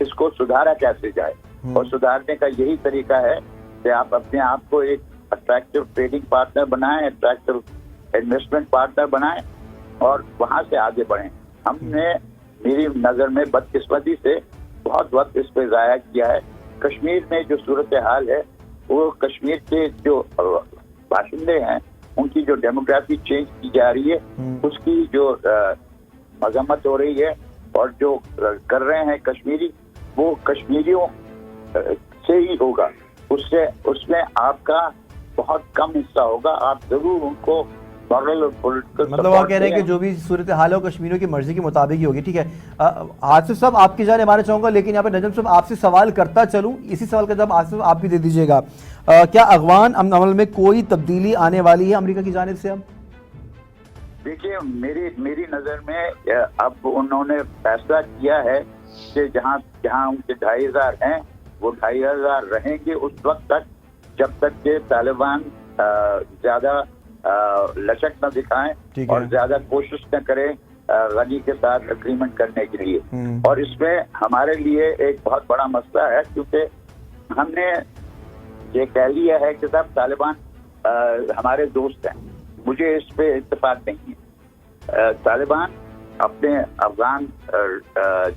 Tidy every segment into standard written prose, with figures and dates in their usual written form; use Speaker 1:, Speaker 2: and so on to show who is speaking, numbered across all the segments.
Speaker 1: اس کو سدھارا کیسے جائے, اور سدھارنے کا یہی طریقہ ہے کہ آپ اپنے آپ کو ایک اٹریکٹیو ٹریڈنگ پارٹنر بنائیں, اٹریکٹیو انویسٹمنٹ پارٹنر بنائیں اور وہاں سے آگے بڑھیں. ہم نے میری نظر میں بدقسمتی سے بہت وقت اس پہ ضائع کیا ہے. کشمیر میں جو صورتحال ہے وہ کشمیر کے جو باشندے ہیں ان کی جو ڈیموگرافی چینج کی جا رہی ہے اس کی جو مذمت ہو رہی ہے, اور جو کر رہے ہیں کشمیری وہ کشمیریوں سے ہی ہوگا. اس میں آپ کا بہت کم حصہ ہوگا. آپ ضرور ان کو مورل اور پولیٹیکل,
Speaker 2: مطلب وہ کہہ رہے ہیں کہ جو بھی صورتحال ہے وہ کشمیریوں کی مرضی کے مطابق ہی ہوگی. ٹھیک ہے, آصف صاحب آپ کی جانب آنا چاہوں گا, لیکن یہاں پہ نجم صاحب آپ سے سوال کرتا چلوں, اسی سوال کا جواب آصف آپ بھی دے دیجیے گا. کیا افغان امن عمل میں کوئی تبدیلی آنے والی ہے امریکہ کی جانب سے؟ اب
Speaker 1: دیکھیے میری نظر میں اب انہوں نے فیصلہ کیا ہے کہ جہاں ان کے 2500 ہیں وہ 2500 رہیں گے اس وقت تک جب تک کہ طالبان زیادہ لچک نہ دکھائیں اور زیادہ کوشش نہ کریں غنی کے ساتھ اگریمنٹ کرنے کے لیے. اور اس میں ہمارے لیے ایک بہت بڑا مسئلہ ہے کیونکہ ہم نے یہ کہہ لیا ہے کہ صاحب طالبان ہمارے دوست ہیں. مجھے اس پہ اتفاق نہیں ہے. طالبان اپنے افغان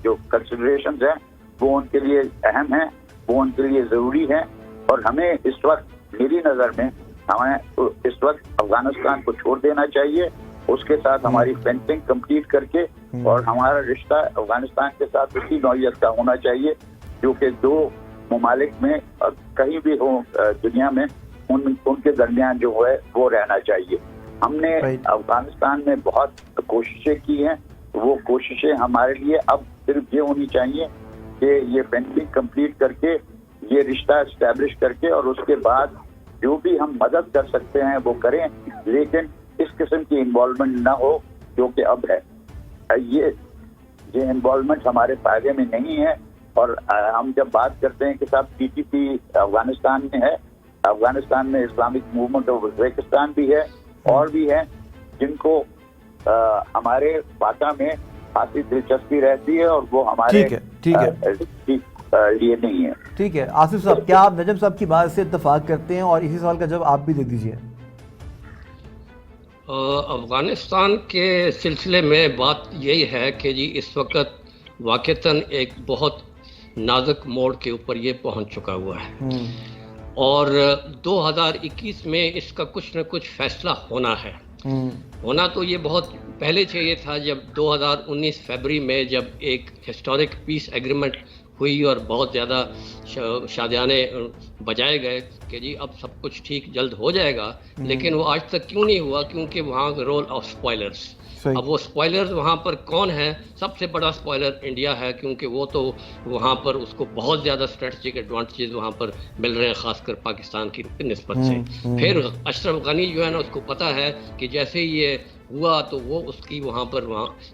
Speaker 1: جو کنسیڈریشنز ہیں وہ ان کے لیے اہم ہیں, وہ ان کے لیے ضروری ہیں, اور ہمیں اس وقت میری نظر میں ہمیں اس وقت افغانستان کو چھوڑ دینا چاہیے. اس کے ساتھ ہماری فینسنگ کمپلیٹ کر کے اور ہمارا رشتہ افغانستان کے ساتھ اسی نوعیت کا ہونا چاہیے جو کہ دو ممالک میں کہیں بھی ہو دنیا میں ان کے درمیان جو ہے وہ رہنا چاہیے. ہم نے افغانستان میں بہت کوششیں کی ہیں, وہ کوششیں ہمارے لیے اب صرف یہ ہونی چاہیے کہ یہ فینسنگ کمپلیٹ کر کے یہ رشتہ اسٹیبلش کر کے اور اس کے بعد جو بھی ہم مدد کر سکتے ہیں وہ کریں, لیکن اس قسم کی انوالومنٹ نہ ہو جو کہ اب ہے. یہ انوالومنٹ ہمارے فائدے میں نہیں ہے. اور ہم جب بات کرتے ہیں کہ صاحب TTP افغانستان میں ہے, افغانستان میں اسلامک موومنٹ آف ازبیکستان بھی ہے اور بھی ہے جن کو ہمارے فاٹا میں خاصی دلچسپی رہتی ہے اور وہ ہمارے لیے نہیں ہے.
Speaker 2: ٹھیک ہے آصف صاحب, کیا آپ نجم صاحب کی بات سے اتفاق کرتے ہیں؟ اور اسی سوال کا جواب آپ بھی دے دیجیے.
Speaker 3: افغانستان کے سلسلے میں بات یہی ہے کہ جی اس وقت واقعتاً ایک بہت نازک موڑ کے اوپر یہ پہنچ چکا ہوا ہے, اور 2021 میں اس کا کچھ نہ کچھ فیصلہ ہونا ہے. ہونا تو یہ بہت پہلے چاہیے تھا, جب 2019 فیبری میں جب ایک ہسٹورک پیس ایگریمنٹ ہوئی اور بہت زیادہ شادیانے بجائے گئے کہ جی اب سب کچھ ٹھیک جلد ہو جائے گا, لیکن وہ آج تک کیوں نہیں ہوا؟ کیونکہ وہاں رول آف اسپوائلرز. اب وہ اسپوائلرز وہاں پر کون ہیں؟ سب سے بڑا اسپوائلر انڈیا ہے, کیونکہ وہ تو وہاں پر اس کو بہت زیادہ اسٹریٹجک ایڈوانٹیجز وہاں پر مل رہے ہیں, خاص کر پاکستان کی نسبت سے. پھر اشرف غنی جو ہے نا اس کو پتہ ہے کہ جیسے یہ ہوا تو وہ اس کی وہاں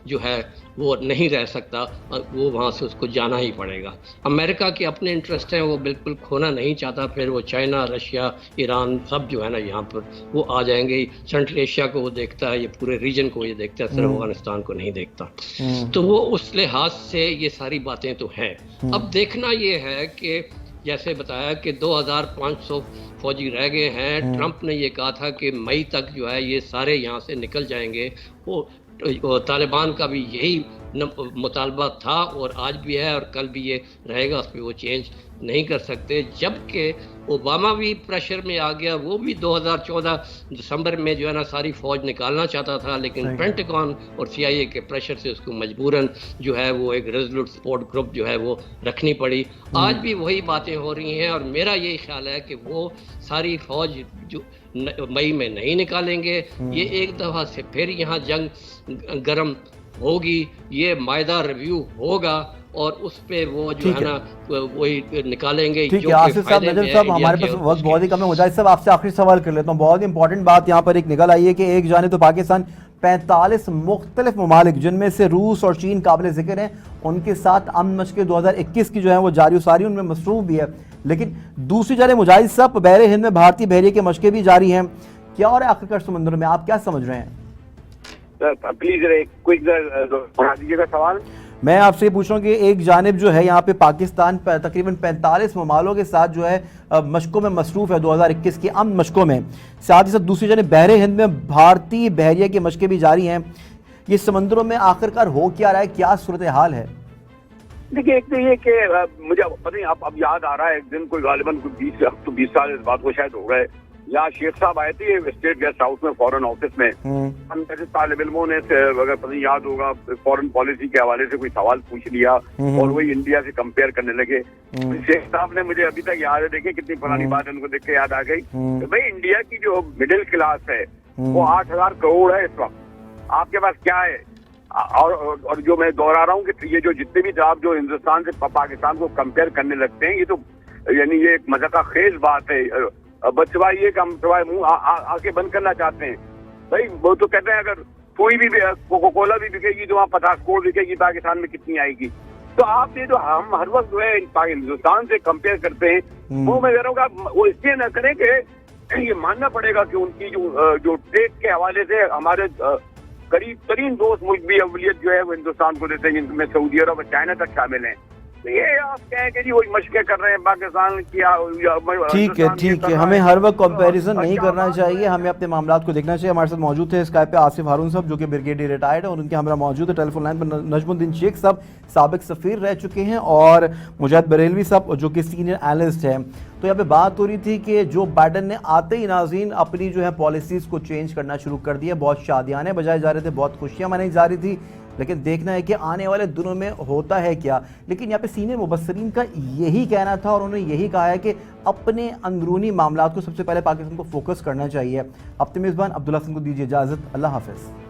Speaker 3: جو ہے وہ نہیں رہ سکتا, وہ وہاں سے اس کو جانا ہی پڑے گا. امریکہ کے اپنے انٹرسٹ ہیں, وہ بالکل کھونا نہیں چاہتا. پھر وہ چائنا, رشیا, ایران سب جو ہے نا یہاں پر وہ آ جائیں گے. سینٹرل ایشیا کو وہ دیکھتا ہے, یہ پورے ریجن کو یہ دیکھتا ہے, صرف افغانستان کو نہیں دیکھتا. تو وہ اس لحاظ سے یہ ساری باتیں تو ہیں. اب دیکھنا یہ ہے کہ جیسے بتایا کہ 2500 فوجی رہ گئے ہیں. ٹرمپ نے یہ کہا تھا کہ مئی تک جو ہے یہ سارے یہاں سے نکل جائیں گے. وہ طالبان کا بھی یہی مطالبہ تھا اور آج بھی ہے اور کل بھی یہ رہے گا, اس پہ وہ چینج نہیں کر سکتے. جبکہ اوباما بھی پریشر میں آ گیا, وہ بھی 2014 دسمبر میں جو ہے نا ساری فوج نکالنا چاہتا تھا, لیکن پینٹاگون اور CIA کے پریشر سے اس کو مجبوراً جو ہے وہ ایک ریزولوٹ سپورٹ گروپ جو ہے وہ رکھنی پڑی. آج بھی وہی باتیں ہو رہی ہیں, اور میرا یہی خیال ہے کہ وہ ساری فوج جو مئی میں نہیں نکالیں گے. یہ ایک دفعہ سے پھر یہاں جنگ گرم ہوگی, یہ معاہدہ ریویو ہوگا اور اس پہ وہ جو ہے نا وہی نکالیں گے.
Speaker 2: ٹھیک ہے آصف صاحب, نجم صاحب ہمارے پاس وقت بہت ہی کم ہے. مجاہد صاحب آپ سے آخری سوال کر لیتا ہوں. بہت ہی امپورٹنٹ بات یہاں پر ایک نکل آئی ہے کہ ایک جانب تو پاکستان 45 مختلف ممالک جن میں سے روس اور چین قابل ذکر ہیں, ان کے ساتھ امن مشقیں 2021 کی جو ہیں وہ جاری و ساری ان میں مصروف بھی ہے, لیکن دوسری جانب مجاہد صاحب بحر ہند میں بھارتی بحریے کے مشقیں بھی جاری ہیں. کیا اور آخرکار سمندر میں آپ کیا سمجھ رہے ہیں؟
Speaker 4: پلیز کوئک بڑھا دیجیے گا سوال.
Speaker 2: میں آپ سے پوچھوں کہ ایک جانب جو ہے یہاں پہ پاکستان تقریباً 45 ممالوں کے ساتھ جو ہے مشقوں میں مصروف ہے 2021 کی امن مشقوں میں، ساتھ ہی ساتھ دوسری جانب بحر ہند میں بھارتی بحریہ کی مشقیں بھی جاری ہیں. یہ سمندروں میں آخرکار ہو کیا رہا ہے، کیا صورتحال ہے؟
Speaker 4: دیکھیے ایک تو یہ کہ مجھے پتہ نہیں اب یاد آ رہا ہے ایک دن کوئی غالباً 20 سال اس بات کو شاید ہو گئے، یہاں شیخ صاحب آئے تھے اسٹیٹ گیسٹ ہاؤس میں فورن آفس میں، ہم جیسے طالب علموں نے اگر پتہ نہیں یاد ہوگا فورن پالیسی کے حوالے سے کوئی سوال پوچھ لیا اور وہی انڈیا سے کمپیئر کرنے لگے. شیخ صاحب نے مجھے ابھی تک یاد ہے، دیکھیں کتنی پرانی بات ہے، ان کو دیکھ کے یاد آ گئی کہ بھائی انڈیا کی جو مڈل کلاس ہے وہ 8,000 کروڑ ہے اس وقت، آپ کے پاس کیا ہے؟ اور جو میں دوہرا رہا ہوں کہ یہ جو جتنے بھی آپ جو ہندوستان سے پاکستان کو کمپیئر کرنے لگتے ہیں، یہ تو یعنی یہ ایک مذاق خیز بات ہے. بس سوائے یہ کہ ہم سوائے منہ آنکھیں بند کرنا چاہتے ہیں. بھائی وہ تو کہتے ہیں اگر کوئی بھی کوکو کولا بھی بکے گی تو وہاں 50 کروڑ بکے گی، پاکستان میں کتنی آئے گی؟ تو آپ یہ جو ہم ہر وقت جو ہے ہندوستان سے کمپیئر کرتے ہیں وہ میں کہہ رہا ہوں کہ وہ اس لیے نہ کریں کہ یہ ماننا پڑے گا کہ ان کی جو ٹریڈ کے حوالے سے ہمارے قریب ترین دوست ملک بھی اولویت جو ہے وہ ہندوستان کو دیتے ہیں، جن میں سعودی عرب اور چائنا تک شامل ہیں. تو یہ آپ کہیں کہ جی وہ مشقیں کر رہے ہیں پاکستان کی.
Speaker 2: ٹھیک ہے، ہمیں ہر وقت کمپیریزن نہیں کرنا چاہیے، ہمیں اپنے معاملات کو دیکھنا چاہیے. ہمارے ساتھ موجود تھے اسکائپ پہ آصف ہارون صاحب جو کہ بریگیڈیئر ریٹائرڈ ہیں، اور ان کے ہمراہ موجود ہے ٹیلی فون لائن پر نجم الدین شیخ صاحب، سابق سفیر رہ چکے ہیں، اور مجاہد بریلوی صاحب جو کہ سینئر اینالسٹ ہیں. تو یہاں پہ بات ہو رہی تھی کہ جو بائیڈن نے آتے ہی ناظرین اپنی جو ہے پالیسیز کو چینج کرنا شروع کر دیا، بہت شادیانے بجائے جا رہے تھے، بہت خوشیاں منائی جا رہی تھی، لیکن دیکھنا ہے کہ آنے والے دنوں میں ہوتا ہے کیا. لیکن یہاں پہ سینئر مبصرین کا یہی کہنا تھا اور انہوں نے یہی کہا ہے کہ اپنے اندرونی معاملات کو سب سے پہلے پاکستان کو فوکس کرنا چاہیے. اپنے میزبان عبداللہ حسن کو دیجیے اجازت، اللہ حافظ.